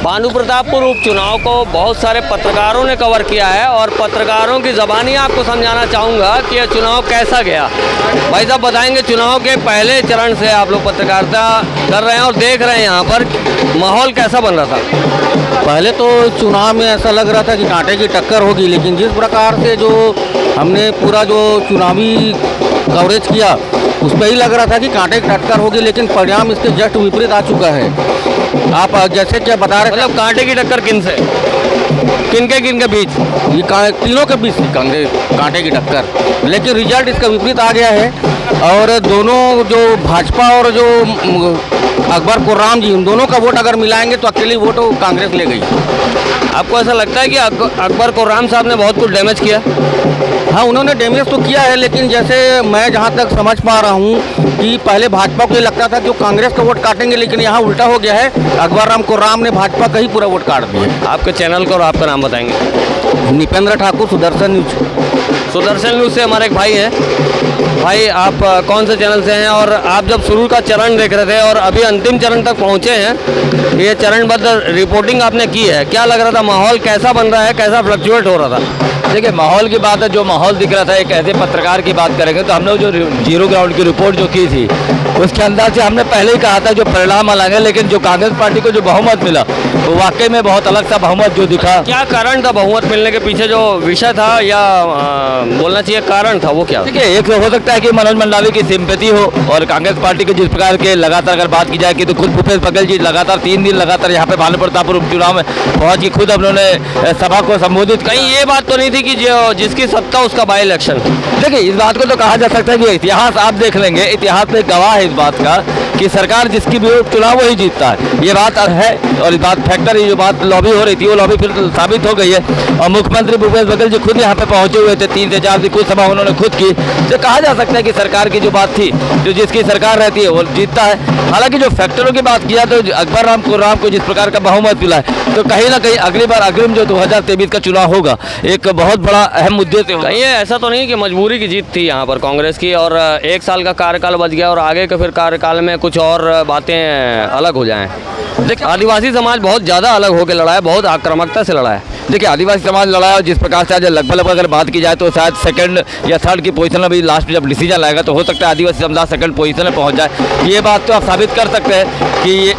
भानु प्रतापपुर उपचुनाव को बहुत सारे पत्रकारों ने कवर किया है और पत्रकारों की ज़बानी आपको समझाना चाहूँगा कि यह चुनाव कैसा गया। भाई साहब बताएंगे, चुनाव के पहले चरण से आप लोग पत्रकारिता कर रहे हैं और देख रहे हैं, यहाँ पर माहौल कैसा बन रहा था? पहले तो चुनाव में ऐसा लग रहा था कि कांटे की टक्कर होगी, लेकिन जिस प्रकार से जो हमने पूरा जो चुनावी कवरेज किया उस पर ही लग रहा था कि कांटे की टक्कर होगी, लेकिन परिणाम इसके जस्ट विपरीत आ चुका है। आप जैसे क्या बता रहे, मतलब कांटे की टक्कर किन से, किन के बीच? ये तीनों के बीच कांटे की टक्कर, लेकिन रिजल्ट इसका विपरीत आ गया है। और दोनों जो भाजपा और जो अकबर कुर्राम जी, उन दोनों का वोट अगर मिलाएंगे तो अकेली वोट कांग्रेस ले गई। आपको ऐसा लगता है कि अकबर कुर्राम साहब ने बहुत कुछ डैमेज किया? हाँ, उन्होंने डैमेज तो किया है, लेकिन जैसे मैं जहाँ तक समझ पा रहा हूँ कि पहले भाजपा को ये लगता था कि वो कांग्रेस का वोट काटेंगे, लेकिन यहाँ उल्टा हो गया है। अकबर राम कुर्राम ने भाजपा का ही पूरा वोट काट दिया। आपके चैनल को और आपका नाम बताएंगे? निपेंद्र ठाकुर, सुदर्शन न्यूज। सुदर्शन न्यूज से हमारे एक भाई हैं। भाई, आप कौन से चैनल से हैं और आप जब शुरू का चरण देख रहे थे और अभी अंतिम चरण तक पहुँचे हैं, ये चरणबद्ध रिपोर्टिंग आपने की है, क्या लग रहा था, माहौल कैसा बन रहा है, कैसा फ्लक्चुएट हो रहा था? देखिए, माहौल की बात है, जो माहौल दिख रहा था एक ऐसे पत्रकार की बात करेंगे तो हमने जो जीरो ग्राउंड की रिपोर्ट जो की थी उसके अंदर से हमने पहले ही कहा था जो परिणाम अलग है, लेकिन जो कांग्रेस पार्टी को जो बहुमत मिला वो वाकई में बहुत अलग सा बहुमत जो दिखा। क्या कारण था बहुमत मिलने के पीछे? जो विषय था या बोलना चाहिए कारण था, वो क्या? देखिए, एक हो सकता है कि मनोज मंडावी की सिंपैथी हो और कांग्रेस पार्टी के जिस प्रकार के लगातार अगर बात की जाए कि तो खुद भूपेश बघेल जी लगातार 3 दिन लगातार यहाँ पे भानु प्रतापपुर उपचुनाव में पहुँच के खुद उन्होंने सभा को संबोधित। कहीं ये बात तो नहीं थी कि जो जिसकी सत्ता उसका बाई इलेक्शन? देखिए, इस बात को तो कहा जा सकता है कि इतिहास आप देख लेंगे, इतिहास में गवाह है इस बात का कि सरकार जिसकी भी चुनाव वही जीतता है, ये बात है। और इस बात फैक्टर ये जो बात लॉबी हो रही थी वो लॉबी फिर साबित हो गई है। और मुख्यमंत्री भूपेश बघेल जी खुद यहाँ पे पहुंचे हुए थे, 3 से 4 दिन कुछ सभा उन्होंने खुद की। तो कहा जा सकता है कि सरकार की जो बात थी, जो जिसकी सरकार रहती है वो जीतता है। हालांकि जो फैक्टरों की बात किया तो अकबर राम कुर्राम को जिस प्रकार का बहुमत मिला है, तो कहीं ना कहीं अगली बार अग्रिम जो 2023 का चुनाव होगा एक बहुत बड़ा अहम मुद्दे से होगा। कहीं ऐसा तो नहीं कि मजबूरी की जीत थी यहाँ पर कांग्रेस की और 1 साल का कार्यकाल बच गया और आगे के फिर कार्यकाल में कुछ और बातें अलग हो जाएं? देखिए, आदिवासी समाज बहुत ज़्यादा अलग होकर लड़ा है, बहुत आक्रामकता से लड़ा है। देखिए, आदिवासी समाज लड़ा है जिस प्रकार से आज लगभग अगर बात की जाए तो शायद 2nd या 3rd की पोजीशन में भी लास्ट में जब डिसीजन आएगा तो हो सकता है आदिवासी समुदाय 2nd पोजीशन में पहुंच जाए। ये बात तो आप साबित कर सकते हैं कि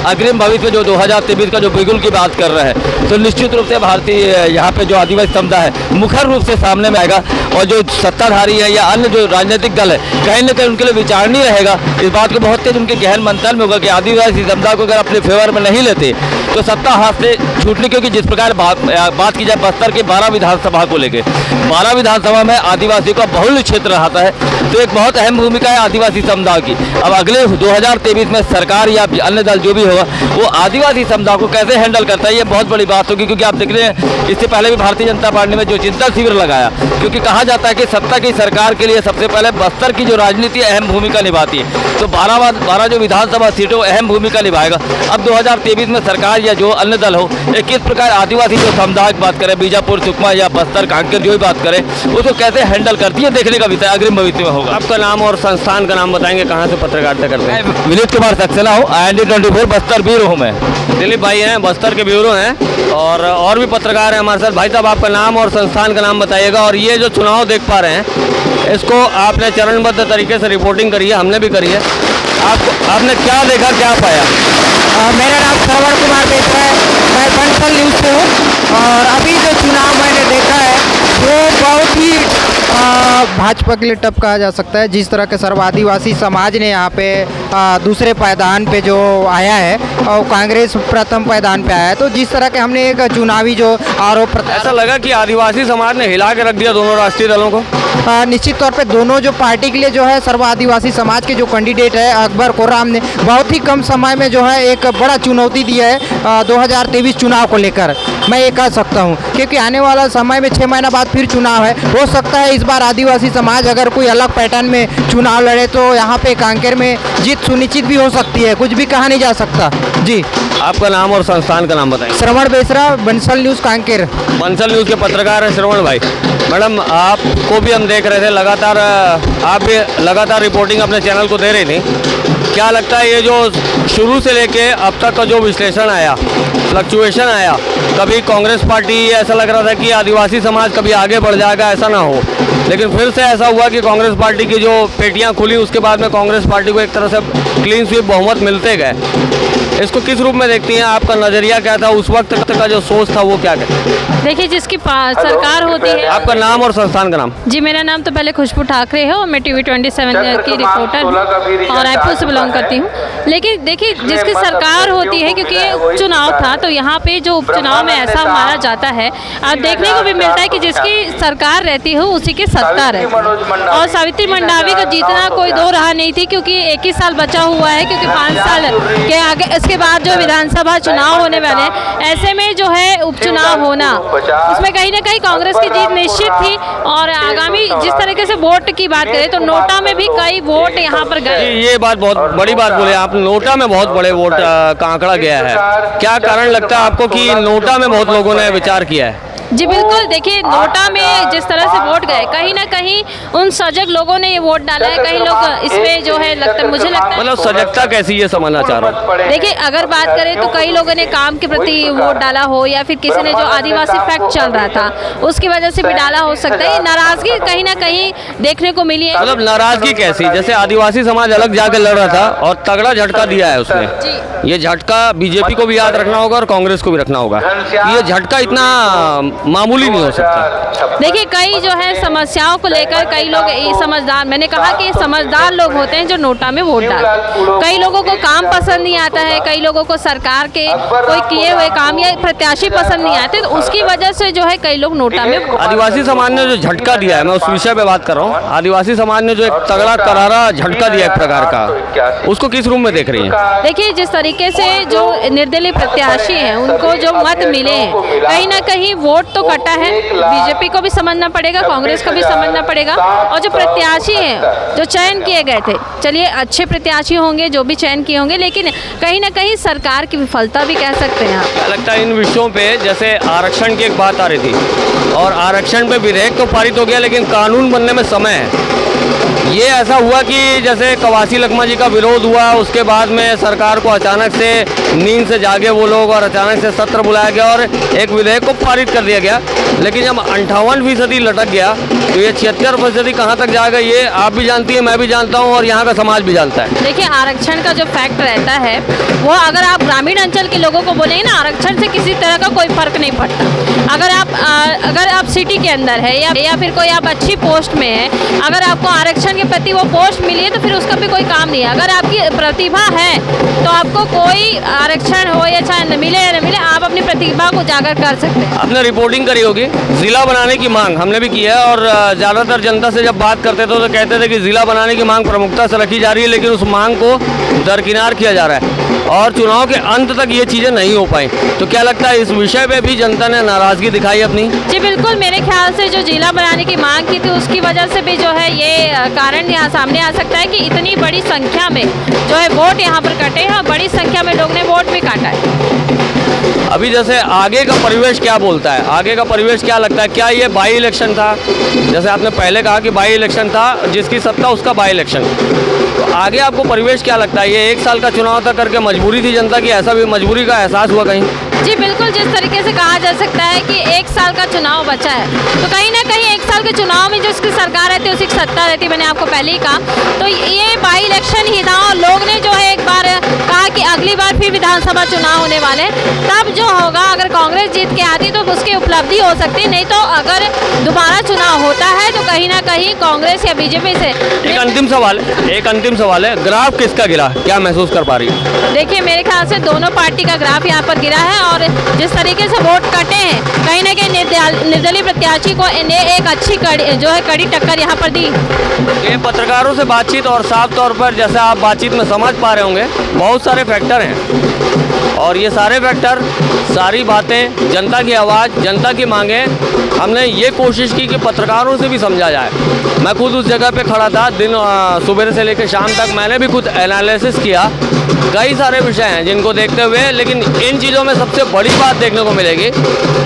अग्रिम भविष्य में जो 2023 का जो बिगुल की बात कर रहे हैं तो निश्चित रूप से भारतीय यहाँ पे जो आदिवासी समुदाय है मुखर रूप से सामने में आएगा। और जो सत्ताधारी है या अन्य जो राजनीतिक दल है कहीं ना कहीं उनके लिए विचार नहीं रहेगा। इस बात को बहुत तेज उनके गहन मंथन में होगा कि आदिवासी समुदाय को अगर अपने फेवर में नहीं लेते तो सत्ता हाथ से छूटने, क्योंकि जिस प्रकार बात की जाए बस्तर के 12 विधानसभा को लेकर, 12 विधानसभा में आदिवासी का बहुल क्षेत्र रहता है, तो एक बहुत अहम भूमिका है आदिवासी समुदाय की। अब अगले 2023 में सरकार या अन्य दल जो भी होगा वो आदिवासी समुदाय को कैसे हैंडल करता है, ये बहुत बड़ी बात होगी। क्योंकि आप देख रहे हैं इससे पहले भी भारतीय जनता पार्टी ने जो चिंतन शिविर लगाया, क्योंकि कहा जाता है कि सत्ता की सरकार के लिए सबसे पहले बस्तर की जो राजनीति अहम भूमिका निभाती है, तो 12 जो विधानसभा सीटों अहम भूमिका निभाएगा। अब 2023 में सरकार या जो अन्य दल हो किस प्रकार आदिवासी जो समुदाय की बात करें, बीजापुर, सुकमा या बस्तर, कांकेर जो भी बात करें, उसको कैसे हैंडल करती है देखने का विषय अग्रिम भविष्य में होगा। आपका नाम और संस्थान का नाम बताएंगे, कहाँ से पत्रकारिता करते हैं? विनीत कुमार सक्सेना हूँ, IND24 बस्तर ब्यूरो हूँ मैं। दिलीप भाई हैं, बस्तर के ब्यूरो हैं और भी पत्रकार हैं हमारे साथ। भाई साहब, आपका नाम और संस्थान का नाम बताइएगा। और ये जो चुनाव देख पा रहे हैं इसको आपने चरणबद्ध तरीके से रिपोर्टिंग करी है, हमने भी करी है, आपने क्या देखा, क्या पाया? मेरा नाम श्रवण कुमार बेसरा है, मैं बंसल न्यूज़ से हूँ। और अभी जो चुनाव मैंने देखा है वो बहुत ही भाजपा के लिए टफ कहा जा सकता है। जिस तरह के सर्व आदिवासी समाज ने यहाँ पे दूसरे पायदान पे जो आया है और कांग्रेस प्रथम पायदान पे आया है, तो जिस तरह के हमने एक चुनावी जो आरोप, ऐसा लगा कि आदिवासी समाज ने हिला के रख दिया दोनों राष्ट्रीय दलों को। निश्चित तौर पे दोनों जो पार्टी के लिए जो है सर्व आदिवासी समाज के जो कैंडिडेट है अकबर कुर्राम ने बहुत ही कम समय में जो है एक बड़ा चुनौती दिया है 2023 चुनाव को लेकर, मैं ये कह सकता हूँ। क्योंकि आने वाला समय में 6 महीना बाद फिर चुनाव है, हो सकता है इस बार आदिवासी समाज अगर कोई अलग पैटर्न में चुनाव लड़े तो यहाँ पे कांकेर में जीत सुनिश्चित भी हो सकती है, कुछ भी कहा नहीं जा सकता। जी, आपका नाम और संस्थान का नाम बताएं। श्रवण बेसरा, बंसल न्यूज़ कांकेर। बंसल न्यूज़ के पत्रकार हैं श्रवण भाई। मैडम, आपको भी हम देख रहे थे आप भी लगातार रिपोर्टिंग अपने चैनल को दे रही थी। क्या लगता है ये जो शुरू से लेके अब तक का जो विश्लेषण आया, फ्लक्चुएशन आया, कभी कांग्रेस पार्टी ऐसा लग रहा था कि आदिवासी समाज कभी आगे बढ़ जाएगा, ऐसा ना हो, लेकिन फिर से ऐसा हुआ कि कांग्रेस पार्टी की जो पेटियां खुली उसके बाद में कांग्रेस पार्टी को एक तरह से क्लीन स्वीप बहुमत मिलते गए। इसको किस रूप में देखती हैं? आपका नज़रिया क्या था उस वक्त का जो सोच था वो क्या है? देखिए, जिसकी सरकार होती है। आपका नाम और संस्थान का नाम? जी, मेरा नाम तो पहले खुशबू ठाकरे है और मैं टीवी 27 की रिपोर्टर हूँ और रायपुर से बिलोंग करती हूँ। लेकिन देखिए, जिसकी सरकार होती है, क्योंकि ये उपचुनाव था तो यहाँ पे जो उपचुनाव में ऐसा माना जाता है, अब देखने को भी मिलता है कि जिसकी सरकार रहती है उसी की सत्ता रहती है। और सावित्री मंडावी का जीतना कोई दो राह नहीं थी, क्योंकि 21 साल बचा हुआ है, क्योंकि 5 साल के आगे इसके बाद जो विधानसभा चुनाव होने वाले हैं, ऐसे में जो है उपचुनाव होना, उसमें कहीं ना कहीं कांग्रेस की जीत निश्चित थी। और आगामी जिस तरीके से वोट की बात करें तो नोटा में भी कई वोट यहाँ पर गए। ये बात बहुत बड़ी बात बोले आप, नोटा में बहुत बड़े वोट का आंकड़ा गया है। क्या कारण लगता है आपको कि नोटा में बहुत लोगों ने विचार किया है? जी बिल्कुल, देखिए नोटा में जिस तरह से वोट गए, कहीं ना कहीं उन सजग लोगों ने ये वोट डाला है। कई लोग इसमें जो है मुझे लगता है, मतलब सजगता कैसी, ये समझना चाह रहा हूँ। देखिए, अगर बात करें तो कई लोगों ने काम के प्रति वोट डाला हो, या फिर किसी ने जो आदिवासी फैक्ट चल रहा था उसकी वजह से भी डाला हो सकता है। नाराजगी कहीं ना कहीं देखने को मिली है। मतलब नाराजगी कैसी? जैसे आदिवासी समाज अलग जाकर लड़ रहा था और तगड़ा झटका दिया है उसने। ये झटका बीजेपी को भी याद रखना होगा और कांग्रेस को भी रखना होगा। ये झटका इतना मामूली नहीं हो सकता। देखिए, कई जो है समस्याओं को लेकर कई लोग समझदार, मैंने कहा कि समझदार लोग होते हैं जो नोटा में वोट डालते हैं। कई लोगों को काम पसंद नहीं आता है, कई लोगों को सरकार के कोई किए हुए काम या प्रत्याशी पसंद नहीं आते, तो उसकी वजह से जो है कई लोग नोटा में। आदिवासी समाज ने जो झटका दिया है, मैं उस विषय पे बात कर रहा हूँ। आदिवासी समाज ने जो एक तगड़ा करारा झटका दिया एक प्रकार का, उसको किस रूप में देख रही है? देखिए, जिस तरीके से जो निर्दलीय प्रत्याशी हैं उनको जो मत मिले हैं, कहीं ना कहीं वोट तो कटा है। बीजेपी को भी समझना पड़ेगा, कांग्रेस को भी समझना पड़ेगा। और जो प्रत्याशी हैं जो चयन किए गए थे, चलिए अच्छे प्रत्याशी होंगे जो भी चयन किए होंगे, लेकिन कहीं ना कहीं सरकार की विफलता भी कह सकते हैं आप। क्या लगता है इन विषयों पे, जैसे आरक्षण की एक बात आ रही थी और आरक्षण पे विधेयक तो पारित हो गया लेकिन कानून बनने में समय है। ये ऐसा हुआ कि जैसे कवासी लखमा जी का विरोध हुआ, उसके बाद में सरकार को अचानक से नींद से जागे वो लोग और अचानक से सत्र बुलाया गया और एक विधेयक को पारित कर दिया गया। लेकिन जब 58% लटक गया तो ये 76% कहाँ तक जाएगा, ये आप भी जानती है, मैं भी जानता हूँ और यहाँ का समाज भी जानता है। देखिए, आरक्षण का जो फैक्ट रहता है वो अगर आप ग्रामीण अंचल के लोगों को बोलेंगे ना, आरक्षण से किसी तरह का कोई फर्क नहीं पड़ता। अगर आप सिटी के अंदर है या फिर कोई आप अच्छी पोस्ट में है, अगर आपको आरक्षण के प्रति वो पोस्ट मिली है तो फिर उसका भी कोई काम नहीं है। अगर आपकी प्रतिभा है तो आपको कोई आरक्षण हो या चाहे मिले या न मिले, आप अपनी प्रतिभा को उजागर कर सकते हैं। आपने रिपोर्टिंग करी होगी, जिला बनाने की मांग हमने भी की है और ज़्यादातर जनता से जब बात करते थे तो कहते थे कि जिला बनाने की मांग प्रमुखता से रखी जा रही है, लेकिन उस मांग को दरकिनार किया जा रहा है और चुनाव के अंत तक ये चीज़ें नहीं हो पाई। तो क्या लगता है इस विषय पे भी जनता ने नाराज़गी दिखाई अपनी? जी बिल्कुल, मेरे ख्याल से जो जिला बनाने की मांग की थी उसकी वजह से भी जो है ये कारण यहाँ सामने आ सकता है कि इतनी बड़ी संख्या में जो है वोट यहाँ पर कटे हैं और बड़ी संख्या में लोग ने वोट भी काटा है। अभी जैसे आगे का परिवेश क्या बोलता है, आगे का परिवेश क्या लगता है? क्या ये बाई इलेक्शन था? जैसे आपने पहले कहा कि बाई इलेक्शन था, जिसकी सत्ता उसका बाई इलेक्शन। तो आगे आपको परिवेश क्या लगता है? ये 1 साल का चुनाव था करके मजबूरी थी जनता की, ऐसा भी मजबूरी का एहसास हुआ कहीं? जी बिल्कुल, जिस तरीके से कहा जा सकता है कि 1 साल का चुनाव बचा है, तो कहीं ना कहीं 1 साल के चुनाव में जो उसकी सरकार रहती है उसी की सत्ता रहती है, मैंने आपको पहले ही कहा। तो ये बाई इलेक्शन ही था और लोग ने जो है एक बार कहा कि अगली बार फिर विधानसभा चुनाव होने वाले, तब जो होगा अगर कांग्रेस जीत के आती तो उसकी उपलब्धि हो सकती है, नहीं तो अगर दोबारा चुनाव होता है तो कहीं ना कहीं कांग्रेस या बीजेपी से। एक अंतिम सवाल है, ग्राफ किसका गिरा, क्या महसूस कर पा रही है? देखिए, मेरे ख्याल से दोनों पार्टी का ग्राफ यहाँ पर गिरा है और जिस तरीके से वोट कटे हैं, कहीं ना कहीं निर्दलीय प्रत्याशी को इन्हें एक अच्छी कड़ी टक्कर यहाँ पर दी। ये पत्रकारों से बातचीत और साफ तौर पर जैसे आप बातचीत में समझ पा रहे होंगे, बहुत सारे फैक्टर हैं और ये सारे फैक्टर, सारी बातें, जनता की आवाज़, जनता की मांगें, हमने ये कोशिश की कि पत्रकारों से भी समझा जाए। मैं खुद उस जगह पे खड़ा था, दिन सुबह से लेकर शाम तक मैंने भी खुद एनालिसिस किया। कई सारे विषय हैं जिनको देखते हुए, लेकिन इन चीज़ों में सबसे बड़ी बात देखने को मिलेगी,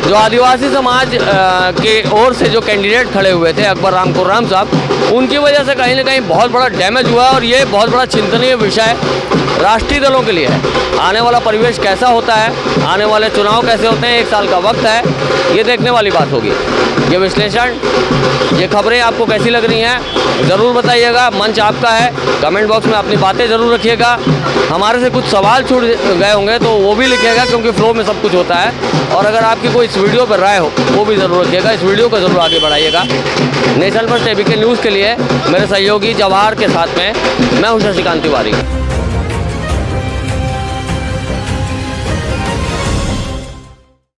जो आदिवासी समाज के ओर से जो कैंडिडेट खड़े हुए थे अकबर राम खुर्राम साहब, उनकी वजह से कहीं ना कहीं बहुत बड़ा डैमेज हुआ और ये बहुत बड़ा चिंतनीय विषय राष्ट्रीय दलों के लिए है। आने वाला परिवेश कैसा होता है, आने वाले चुनाव कैसे होते हैं, 1 साल का वक्त है, ये देखने वाली बात होगी। ये विश्लेषण, ये खबरें आपको कैसी लग रही हैं ज़रूर बताइएगा। मंच आपका है, कमेंट बॉक्स में अपनी बातें ज़रूर रखिएगा। हमारे से कुछ सवाल छूट गए होंगे तो वो भी लिखिएगा, क्योंकि फ्लो में सब कुछ होता है। और अगर आपकी कोई इस वीडियो पर राय हो वो भी ज़रूर रखिएगा, इस वीडियो को ज़रूर आगे बढ़ाइएगा। नेशनल फर्स्ट एबीके न्यूज़ के लिए मेरे सहयोगी जवाहर के साथ में मैं हूं शशिकांत तिवारी।